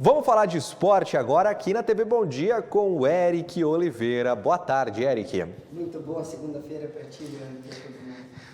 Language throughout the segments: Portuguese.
Vamos falar de esporte agora aqui na TV Bom Dia com o Eric Oliveira. Boa tarde, Eric. Muito boa segunda-feira para ti, Leandro.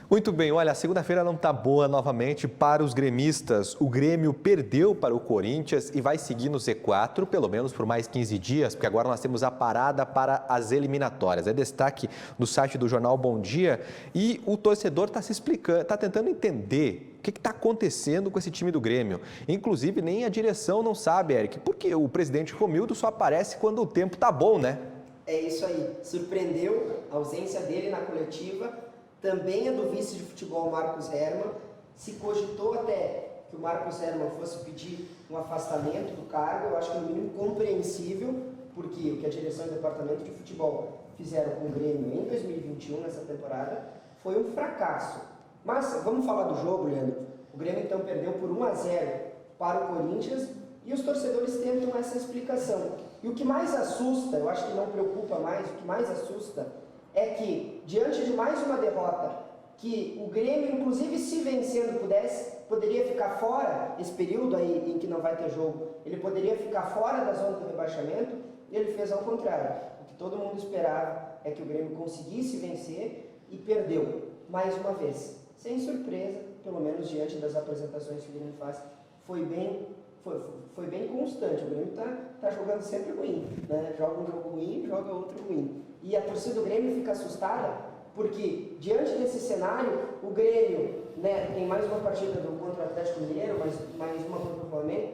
Muito bem, olha, a segunda-feira não está boa novamente para os gremistas. O Grêmio perdeu para o Corinthians e vai seguir no Z4, pelo menos por mais 15 dias, porque agora nós temos a parada para as eliminatórias. É destaque no site do jornal Bom Dia e o torcedor está se explicando, está tentando entender o que está acontecendo com esse time do Grêmio. Inclusive, nem a direção não sabe, Eric, porque o presidente Romildo só aparece quando o tempo está bom, né? É isso aí. Surpreendeu a ausência dele na coletiva. Também a do vice de futebol, Marcos Herrmann. Se cogitou até que o Marcos Herrmann fosse pedir um afastamento do cargo. Eu acho que é no mínimo compreensível, porque o que a direção e o departamento de futebol fizeram com o Grêmio em 2021, nessa temporada, foi um fracasso. Mas vamos falar do jogo, Leandro. O Grêmio então perdeu por 1-0 para o Corinthians e os torcedores tentam essa explicação. E o que mais assusta, eu acho que não preocupa mais, o que mais assusta é que, diante de mais uma derrota, que o Grêmio, inclusive se vencendo poderia ficar fora, esse período aí em que não vai ter jogo, ele poderia ficar fora da zona do rebaixamento, e ele fez ao contrário. O que todo mundo esperava é que o Grêmio conseguisse vencer e perdeu, mais uma vez. Sem surpresa, pelo menos diante das apresentações que o Grêmio faz, foi bem constante. O Grêmio tá jogando sempre ruim, né? Joga um jogo ruim, joga outro ruim. E a torcida do Grêmio fica assustada porque, diante desse cenário, o Grêmio, né, tem mais uma partida contra o Atlético Mineiro, mais uma contra o Flamengo,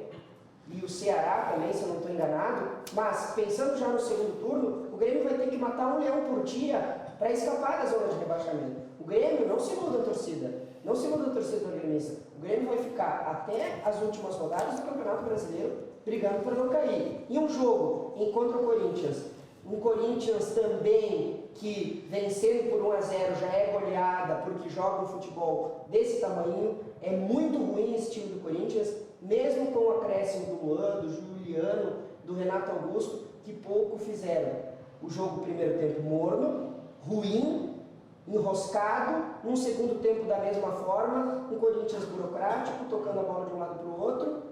e o Ceará também, se eu não estou enganado. Mas, pensando já no segundo turno, o Grêmio vai ter que matar um leão por dia para escapar da zona de rebaixamento. O Grêmio não se muda a torcida, não se muda a torcida do gremista. O Grêmio vai ficar até as últimas rodadas do Campeonato Brasileiro brigando para não cair. E um jogo contra o Corinthians, um Corinthians também que vencendo por 1-0 já é goleada porque joga um futebol desse tamanho. É muito ruim esse time do Corinthians, mesmo com o acréscimo do Luan, do Juliano, do Renato Augusto, que pouco fizeram. O jogo primeiro tempo morno, ruim, enroscado, num segundo tempo da mesma forma, um Corinthians burocrático, tocando a bola de um lado para o outro,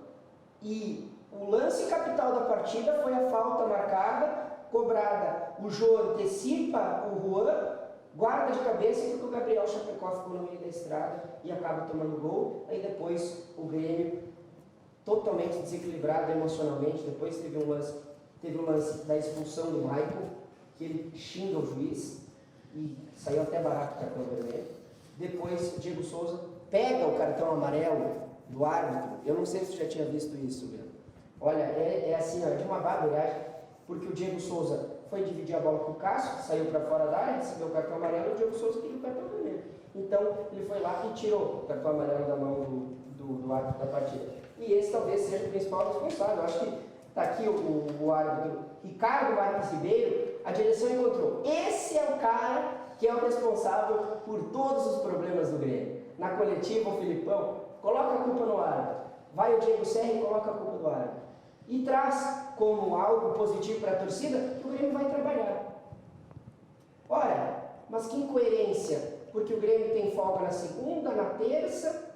e o lance capital da partida foi a falta marcada, cobrada. O Jô antecipa o Juan, guarda de cabeça porque o Gabriel Chapecó ficou no meio da estrada e acaba tomando gol. Aí depois o Grêmio, totalmente desequilibrado emocionalmente, depois teve um lance da expulsão do Michael, que ele xinga o juiz, e saiu até barato o cartão vermelho. Depois o Diego Souza pega o cartão amarelo do árbitro. Eu não sei se você já tinha visto isso, Leandro. Olha, é assim, ó, de uma barbaridade, porque o Diego Souza foi dividir a bola com o Cássio, saiu para fora da área, recebeu o cartão amarelo, e o Diego Souza queria o cartão vermelho. Então ele foi lá e tirou o cartão amarelo da mão do árbitro da partida. E esse talvez seja o principal responsável. Eu acho que está aqui o árbitro Ricardo Marques Ribeiro. A direção encontrou. Esse é o cara que é o responsável por todos os problemas do Grêmio. Na coletiva, o Filipão coloca a culpa no árbitro. Vai o Diego Serra e coloca a culpa do árbitro. E traz como algo positivo para a torcida que o Grêmio vai trabalhar. Ora, mas que incoerência, porque o Grêmio tem folga na segunda, na terça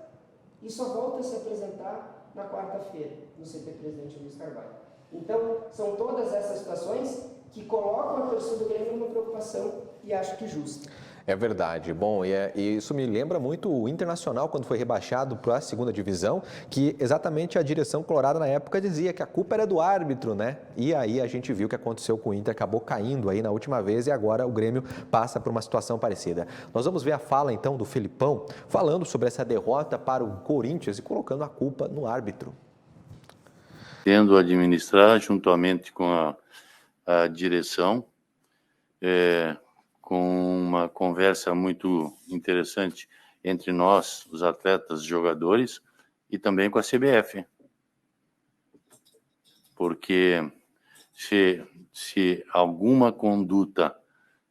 e só volta a se apresentar na quarta-feira, no CT Presidente Luiz Carvalho. Então, são todas essas situações que colocam a torcida do Grêmio numa preocupação e acho que justa. É verdade. Bom, e isso me lembra muito o Internacional, quando foi rebaixado para a segunda divisão, que exatamente a direção colorada na época dizia que a culpa era do árbitro, né? E aí a gente viu o que aconteceu com o Inter, acabou caindo aí na última vez e agora o Grêmio passa por uma situação parecida. Nós vamos ver a fala então do Filipão, falando sobre essa derrota para o Corinthians e colocando a culpa no árbitro. Tendo a administrar juntamente com a direção, com uma conversa muito interessante entre nós, os atletas, jogadores, e também com a CBF. Porque se alguma conduta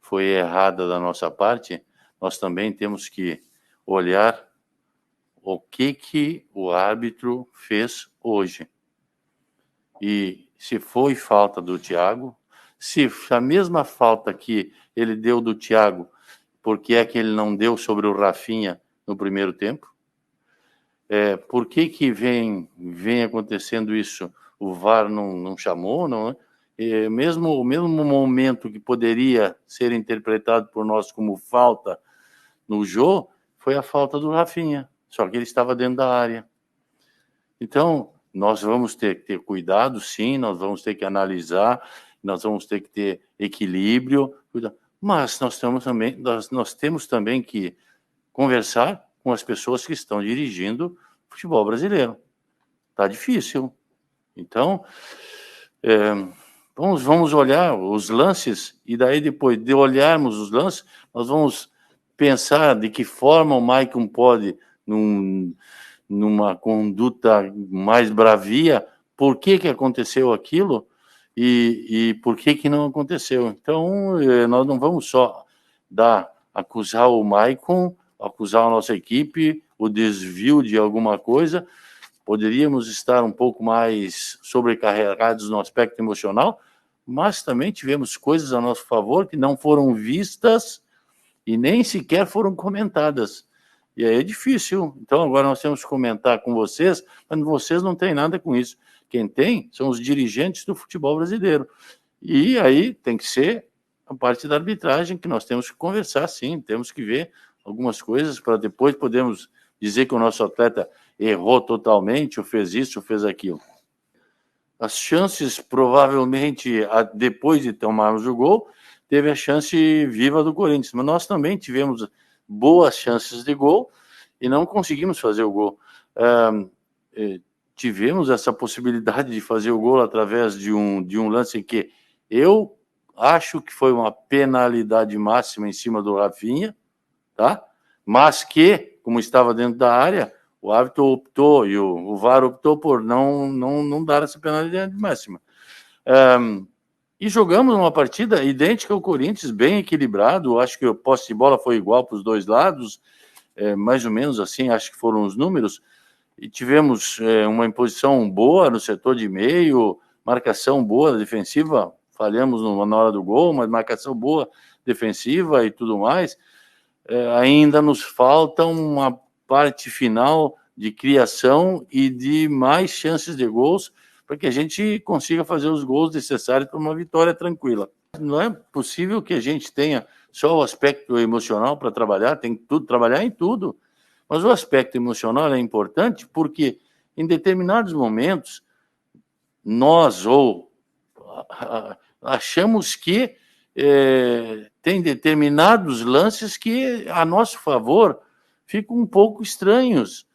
foi errada da nossa parte, nós também temos que olhar o que o árbitro fez hoje. E se foi falta do Thiago, se a mesma falta que ele deu do Thiago, por que é que ele não deu sobre o Rafinha no primeiro tempo? Por que vem acontecendo isso o VAR não chamou, não, e mesmo o mesmo momento que poderia ser interpretado por nós como falta no Jô, foi a falta do Rafinha, só que ele estava dentro da área. Então, nós vamos ter que ter cuidado, sim, nós vamos ter que analisar, nós vamos ter que ter equilíbrio, mas nós temos também que conversar com as pessoas que estão dirigindo o futebol brasileiro. Está difícil. Então, vamos olhar os lances, e daí depois de olharmos os lances, nós vamos pensar de que forma o Maicon pode, numa conduta mais bravia, por que aconteceu aquilo e por que não aconteceu. Então, nós não vamos só acusar o Maicon, acusar a nossa equipe, o desvio de alguma coisa. Poderíamos estar um pouco mais sobrecarregados no aspecto emocional, mas também tivemos coisas a nosso favor que não foram vistas e nem sequer foram comentadas. E aí é difícil. Então agora nós temos que comentar com vocês, mas vocês não têm nada com isso. Quem tem são os dirigentes do futebol brasileiro. E aí tem que ser a parte da arbitragem que nós temos que conversar, sim. Temos que ver algumas coisas para depois podermos dizer que o nosso atleta errou totalmente, ou fez isso, ou fez aquilo. As chances, provavelmente, depois de tomarmos o gol, teve a chance viva do Corinthians, mas nós também tivemos boas chances de gol e não conseguimos fazer o gol. Tivemos essa possibilidade de fazer o gol através de um lance que eu acho que foi uma penalidade máxima em cima do Rafinha, tá? Mas que, como estava dentro da área, o árbitro optou e o VAR optou por não dar essa penalidade máxima. E jogamos uma partida idêntica ao Corinthians, bem equilibrado. Acho que o posse de bola foi igual para os dois lados, mais ou menos assim, acho que foram os números. E tivemos uma imposição boa no setor de meio, marcação boa defensiva, falhamos na hora do gol, mas marcação boa defensiva e tudo mais. Ainda nos falta uma parte final de criação e de mais chances de gols para que a gente consiga fazer os gols necessários para uma vitória tranquila. Não é possível que a gente tenha só o aspecto emocional para trabalhar, tem que trabalhar em tudo. Mas o aspecto emocional é importante porque em determinados momentos nós achamos que tem determinados lances que, a nosso favor, ficam um pouco estranhos.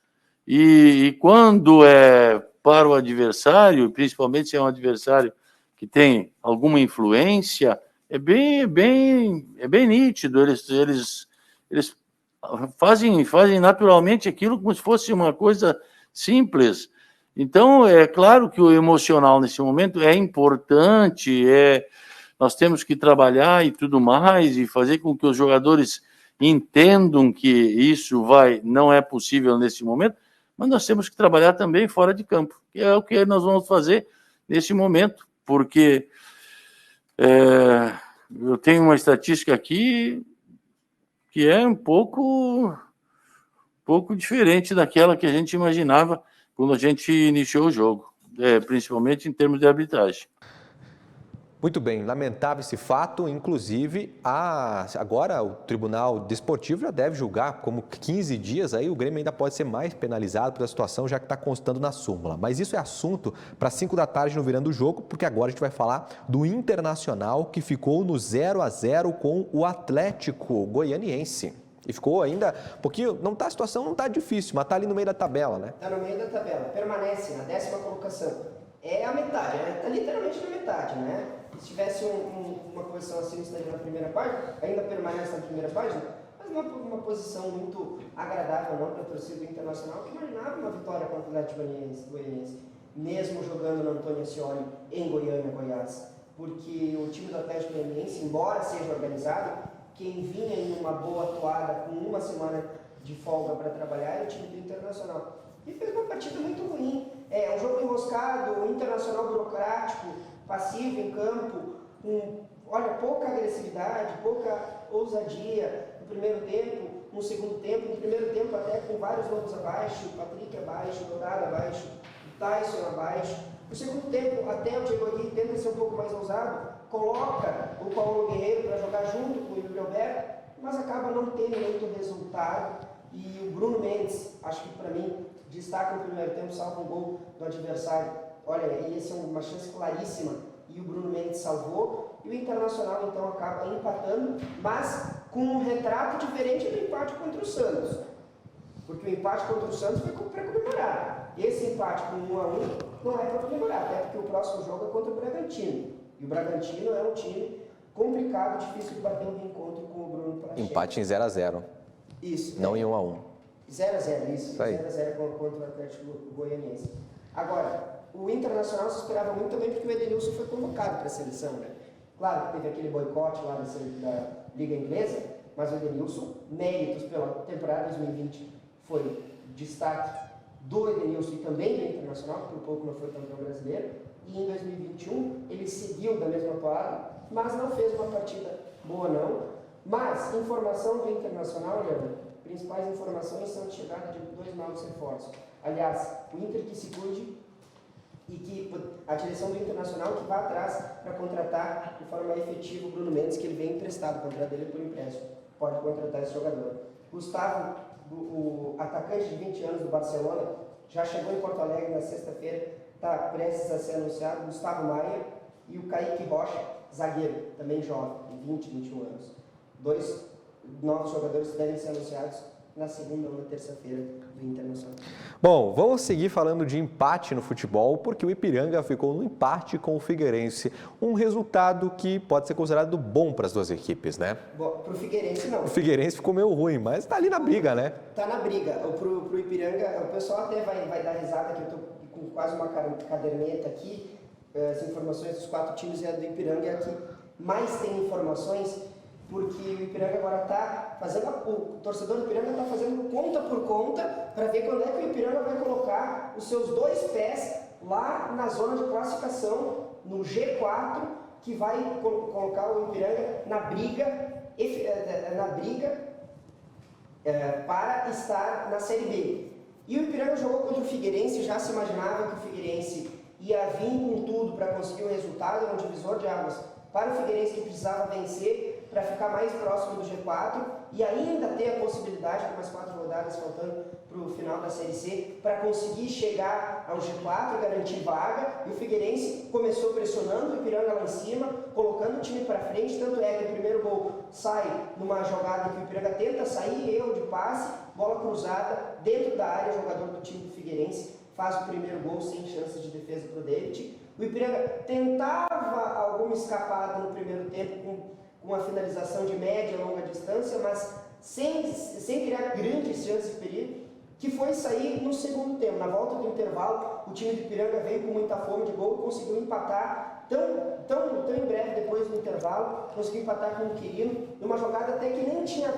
E quando é para o adversário, principalmente se é um adversário que tem alguma influência, é bem nítido. Eles fazem naturalmente aquilo como se fosse uma coisa simples. Então, é claro que o emocional nesse momento é importante, nós temos que trabalhar e tudo mais, e fazer com que os jogadores entendam que isso não é possível nesse momento, mas nós temos que trabalhar também fora de campo, que é o que nós vamos fazer nesse momento, porque eu tenho uma estatística aqui que é um pouco diferente daquela que a gente imaginava quando a gente iniciou o jogo, principalmente em termos de arbitragem. Muito bem, lamentável esse fato, inclusive agora o Tribunal Desportivo já deve julgar como 15 dias, aí o Grêmio ainda pode ser mais penalizado pela situação, já que está constando na súmula. Mas isso é assunto para 5 da tarde no Virando o Jogo, porque agora a gente vai falar do Internacional, que ficou no 0-0 com o Atlético Goianiense. E ficou ainda um pouquinho, a situação não está difícil, mas está ali no meio da tabela, né? Está no meio da tabela, permanece na 10ª colocação. É a metade, está literalmente na metade, né? Se tivesse uma posição assim, estaria na primeira página, ainda permanece na primeira página, mas uma posição muito agradável não para a torcida do Internacional, que imaginava uma vitória contra o Atlético Goianiense, mesmo jogando no Antônio Ascioli em Goiânia, Goiás. Porque o time do Atlético Goianiense, embora seja organizado, quem vinha em uma boa atuada com uma semana de folga para trabalhar era o time do Internacional. E fez uma partida muito ruim. É um jogo enroscado, um Internacional burocrático, passivo em campo, com pouca agressividade, pouca ousadia no primeiro tempo, no segundo tempo, no primeiro tempo até com vários nomes abaixo, o Patrick abaixo, o Dourado abaixo, o Tyson abaixo, No segundo tempo, até o Diego Aguirre tenta ser um pouco mais ousado, coloca o Paulo Guerreiro para jogar junto com o Yuri Alberto, mas acaba não tendo muito resultado. E o Bruno Mendes, acho que para mim, destaca no primeiro tempo, salva um gol do adversário. Olha, essa é uma chance claríssima e o Bruno Mendes salvou. E o Internacional então acaba empatando, mas com um retrato diferente do empate contra o Santos. Porque o empate contra o Santos foi para comemorar. Esse empate com 1-1 não é para comemorar, até porque o próximo jogo é contra o Bragantino. E o Bragantino é um time complicado, difícil de bater um reencontro com o Bruno Pacheco. Empate em 0-0. Isso. Não em 1-1. 0-0, isso. 0-0 contra o Atlético Goianiense. Agora, o Internacional se esperava muito também porque o Edenilson foi convocado para a seleção, né? Claro que teve aquele boicote lá da Liga Inglesa, mas o Edenilson, méritos pela temporada 2020, foi destaque do Edenilson e também do Internacional, que por pouco não foi campeão brasileiro, e em 2021 ele seguiu da mesma toada, mas não fez uma partida boa não. Mas, informação do Internacional, Leandro, principais informações são de chegada de 2 novos reforços. Aliás, o Inter que se cuide e que a direção do Internacional que vá atrás para contratar de forma efetiva o Bruno Mendes, que ele vem emprestado, o contrato dele por empréstimo. Pode contratar esse jogador. Gustavo, o atacante de 20 anos do Barcelona, já chegou em Porto Alegre na sexta-feira, está prestes a ser anunciado. Gustavo Maia e o Kaique Rocha, zagueiro, também jovem, de 20, 21 anos. 2 novos jogadores devem ser anunciados na segunda ou na terça-feira do Internacional. Bom, vamos seguir falando de empate no futebol, porque o Ipiranga ficou no empate com o Figueirense. Um resultado que pode ser considerado bom para as duas equipes, né? Para o Figueirense, não. O Figueirense ficou meio ruim, mas está ali na briga, né? Está na briga. Para o Ipiranga, o pessoal até vai dar risada, que eu estou com quase uma caderneta aqui. As informações dos 4 times é do Ipiranga, é a que mais tem informações, porque o Ipiranga agora está fazendo, o torcedor do Ipiranga está fazendo conta por conta para ver quando é que o Ipiranga vai colocar os seus 2 pés lá na zona de classificação, no G4, que vai colocar o Ipiranga na briga para estar na Série B. E o Ipiranga jogou contra o Figueirense, já se imaginava que o Figueirense ia vir com tudo para conseguir um resultado, um divisor de águas para o Figueirense, que precisava vencer para ficar mais próximo do G4 e ainda ter a possibilidade, com mais 4 rodadas faltando para o final da Série C, para conseguir chegar ao G4 e garantir vaga. E o Figueirense começou pressionando o Ipiranga lá em cima, colocando o time para frente, tanto é que o primeiro gol sai numa jogada que o Ipiranga tenta sair, erro de passe, bola cruzada, dentro da área, jogador do time do Figueirense faz o primeiro gol sem chances de defesa para o David. O Ipiranga tentava alguma escapada no primeiro tempo com uma finalização de média e longa distância, mas sem criar grandes chances de perigo, que foi sair no segundo tempo. Na volta do intervalo, o time do Ipiranga veio com muita fome de gol, conseguiu empatar tão em breve depois do intervalo, conseguiu empatar com o Quirino, numa jogada até que nem tinha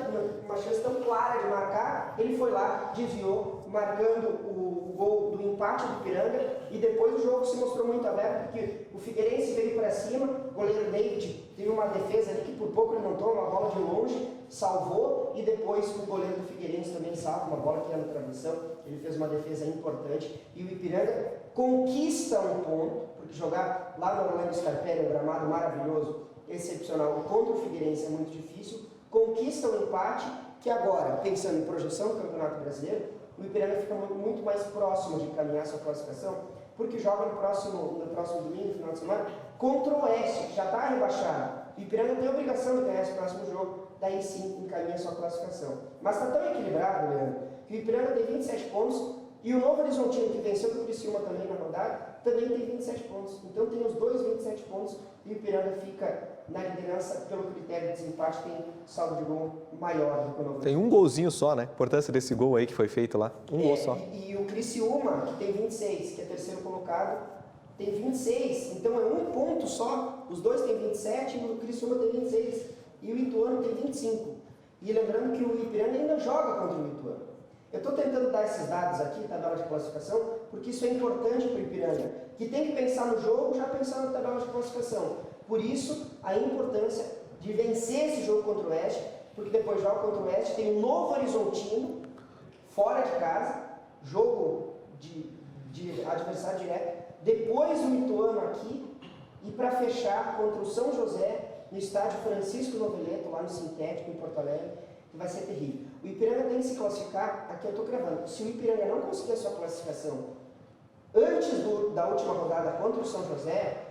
uma chance tão clara de marcar, ele foi lá, desviou, marcando o gol do empate do Ipiranga, e depois o jogo se mostrou muito aberto, porque o Figueirense veio para cima, o goleiro David teve uma defesa ali que por pouco ele não toma, uma bola de longe, salvou, e depois o goleiro do Figueirense também salva uma bola que ia na travessão, ele fez uma defesa importante, e o Ipiranga conquista um ponto, porque jogar lá no Orlando Scarpelli, um gramado maravilhoso, excepcional, contra o Figueirense é muito difícil, conquista um empate, que agora, pensando em projeção do Campeonato Brasileiro, o Ipiranga fica muito mais próximo de encaminhar sua classificação, porque joga no próximo domingo, no final de semana, contra o Oeste, que já está rebaixado. O Ipiranga tem a obrigação de ganhar esse próximo jogo, daí sim encaminha sua classificação. Mas está tão equilibrado, Leandro, que o Ipiranga tem 27 pontos, e o Novo Horizontino, que venceu o Criciúma também na rodada, também tem 27 pontos. Então tem os dois 27 pontos, e o Ipiranga fica na liderança pelo critério de desempate, tem saldo de gol maior do que o Novo Horizontino. Tem um golzinho só, né? A importância desse gol aí que foi feito lá. Gol só. E o Criciúma, que tem 26, que é terceiro colocado, tem 26. Então é um ponto só. Os dois têm 27 e o Criciúma tem 26. E o Ituano tem 25. E lembrando que o Ipiranga ainda joga contra o Ituano. Eu estou tentando dar esses dados aqui, tabela de classificação, porque isso é importante para o Ipiranga, que tem que pensar no jogo, já pensar na tabela de classificação. Por isso, a importância de vencer esse jogo contra o Oeste, porque depois joga contra o Oeste, tem o Novo Horizontino, fora de casa, jogo de adversário direto, depois o Ituano aqui e para fechar contra o São José no estádio Francisco Noveleto, lá no Sintético, em Porto Alegre, que vai ser terrível. O Ipiranga tem que se classificar, aqui eu estou cravando, se o Ipiranga não conseguir a sua classificação antes da última rodada contra o São José,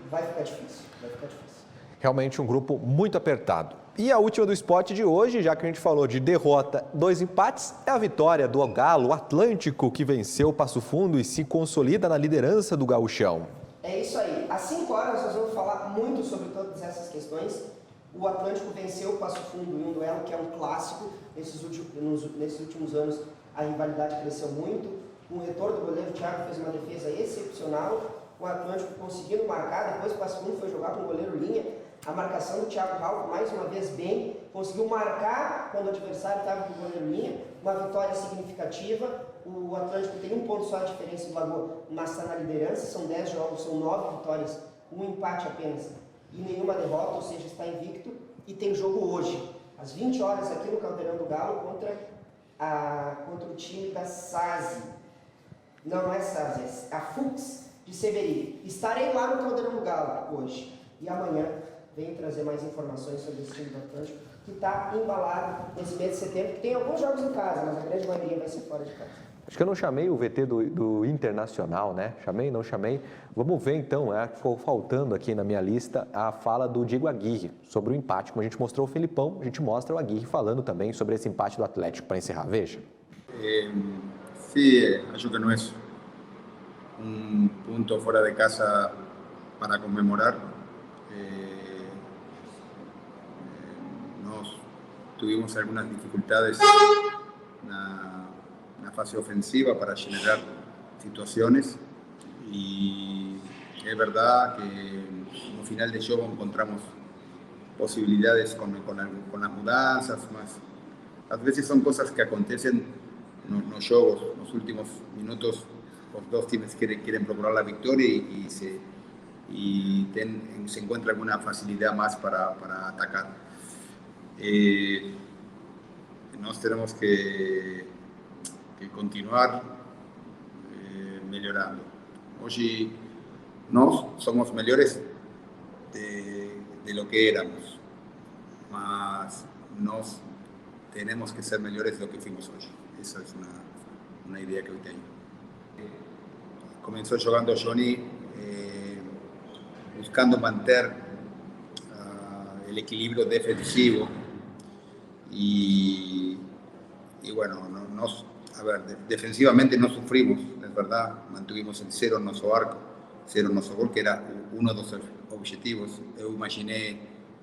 vai ficar difícil, vai ficar difícil. Realmente um grupo muito apertado. E a última do esporte de hoje, já que a gente falou de derrota, 2 empates, é a vitória do Galo, o Atlântico, que venceu o Passo Fundo e se consolida na liderança do Gauchão. É isso aí. Às 5 horas nós vamos falar muito sobre todas essas questões. O Atlântico venceu o Passo Fundo em um duelo que é um clássico. Nesses últimos anos a rivalidade cresceu muito. Com o retorno do goleiro, o Thiago fez uma defesa excepcional. O Atlântico conseguindo marcar, depois o Passo Fundo foi jogar com o goleiro linha. A marcação do Thiago Ralph, mais uma vez bem, conseguiu marcar quando o adversário estava com o goleiro linha, uma vitória significativa. O Atlântico tem 1 ponto só de diferença do Lagoa, mas está na liderança, são 10 jogos, são 9 vitórias, 1 empate apenas e nenhuma derrota, ou seja, está invicto. E tem jogo hoje, às 20 horas aqui no Caldeirão do Galo, contra o time da SASI. Não é SASI, é a FUX de Severi. Estarei lá no Caldeirão do Galo hoje e amanhã venho trazer mais informações sobre esse time do Atlântico, que está embalado nesse mês de setembro. Tem alguns jogos em casa, mas a grande maioria vai ser fora de casa. Acho que eu não chamei o VT do Internacional, né? Chamei, não chamei. Vamos ver então, ficou faltando aqui na minha lista a fala do Diego Aguirre sobre o empate. Como a gente mostrou o Felipão, a gente mostra o Aguirre falando também sobre esse empate do Atlético para encerrar. Veja. Sí, acho que no es un punto fuera de casa para conmemorar. Nos tuvimos algunas dificultades na fase ofensiva para generar situaciones y es verdad que no final de juego encontramos posibilidades con las mudanzas, más a veces son cosas que acontecen en los juegos, en los últimos minutos los dos teams quieren procurar la victoria y se encuentra alguna facilidad más para atacar. Nos tenemos que continuar mejorando. Hoy no somos mejores de lo que éramos, mas nos tenemos que ser mejores de lo que fuimos hoy. Esa es una idea que hoy tengo. Comenzó jugando Johnny buscando mantener el equilibrio defensivo y bueno, defensivamente no sufrimos, es verdad, mantuvimos el 0 en nuestro arco, 0 en nuestro gol, que era uno de los objetivos. Yo imaginé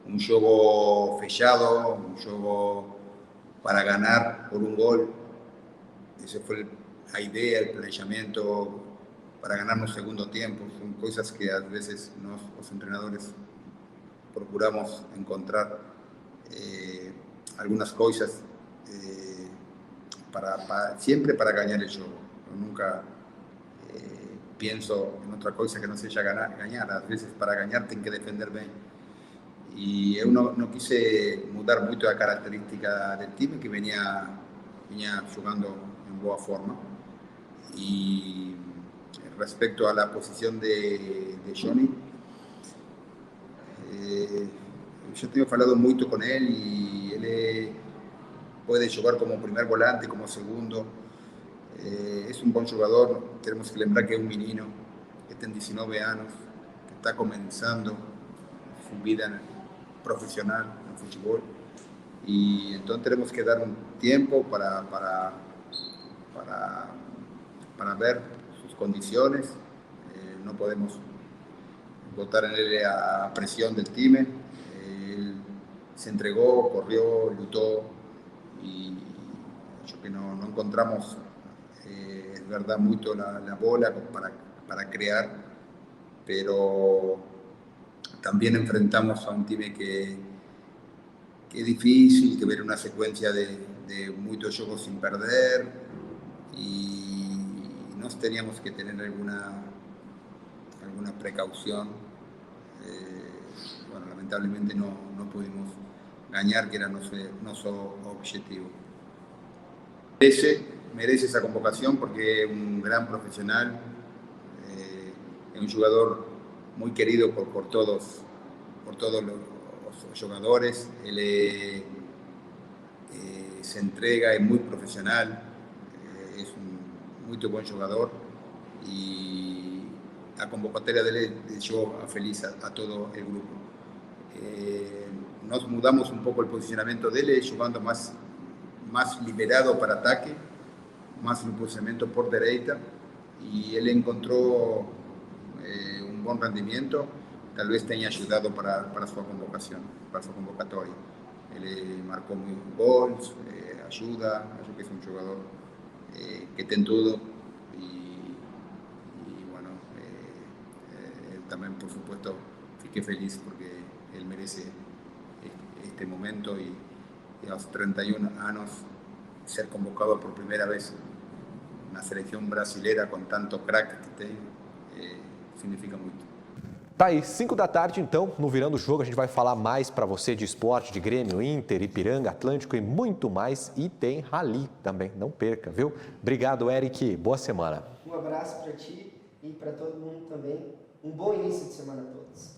un juego fechado, un juego para ganar por un gol. Esa fue la idea, el planteamiento para ganar un segundo tiempo. Son cosas que a veces los entrenadores procuramos encontrar algunas cosas siempre para ganar el juego. Yo nunca pienso en otra cosa que no sea ganar. A veces para ganar tengo que defender bien. Y yo no quise mudar mucho la característica del time que venía jugando en buena forma. Y respecto a la posición de Johnny, yo tengo hablado mucho con él y él puede jugar como primer volante, como segundo. Es un buen jugador. Tenemos que lembrar que es un menino que tiene 19 años, que está comenzando su vida profesional en fútbol, y entonces tenemos que dar un tiempo para ver sus condiciones. No podemos botar en él a presión del time. Él se entregó, corrió, luchó y yo que no encontramos es verdad mucho la bola para crear, pero también enfrentamos a un time que es difícil, que ver una secuencia de muchos juegos sin perder y nos teníamos que tener alguna precaución. Bueno, lamentablemente no pudimos ganar, que era nuestro objetivo. Merece esa convocación porque es un gran profesional, un jugador muy querido por todos los jugadores. Él se entrega, es muy profesional, es un muy buen jugador y la convocatoria de él dejó feliz a todo el grupo. Nos mudamos un poco el posicionamiento de él, jugando más liberado para ataque, más un posicionamiento por derecha, y él encontró un buen rendimiento, tal vez tenga ayudado para su convocación, para su convocatoria. Él marcó muy goles, ayuda, creo que es un jugador que tiene todo y bueno, también por supuesto fiqué feliz porque él merece este momento y a los 31 años ser convocado por primera vez na seleção brasileira com tanto craque que tem, significa muito. Tá aí, 5 da tarde, então, no Virando o Jogo, a gente vai falar mais para você de esporte, de Grêmio, Inter, Ipiranga, Atlântico e muito mais. E tem rally também, não perca, viu? Obrigado, Eric. Boa semana. Um abraço para ti e para todo mundo também. Um bom início de semana a todos.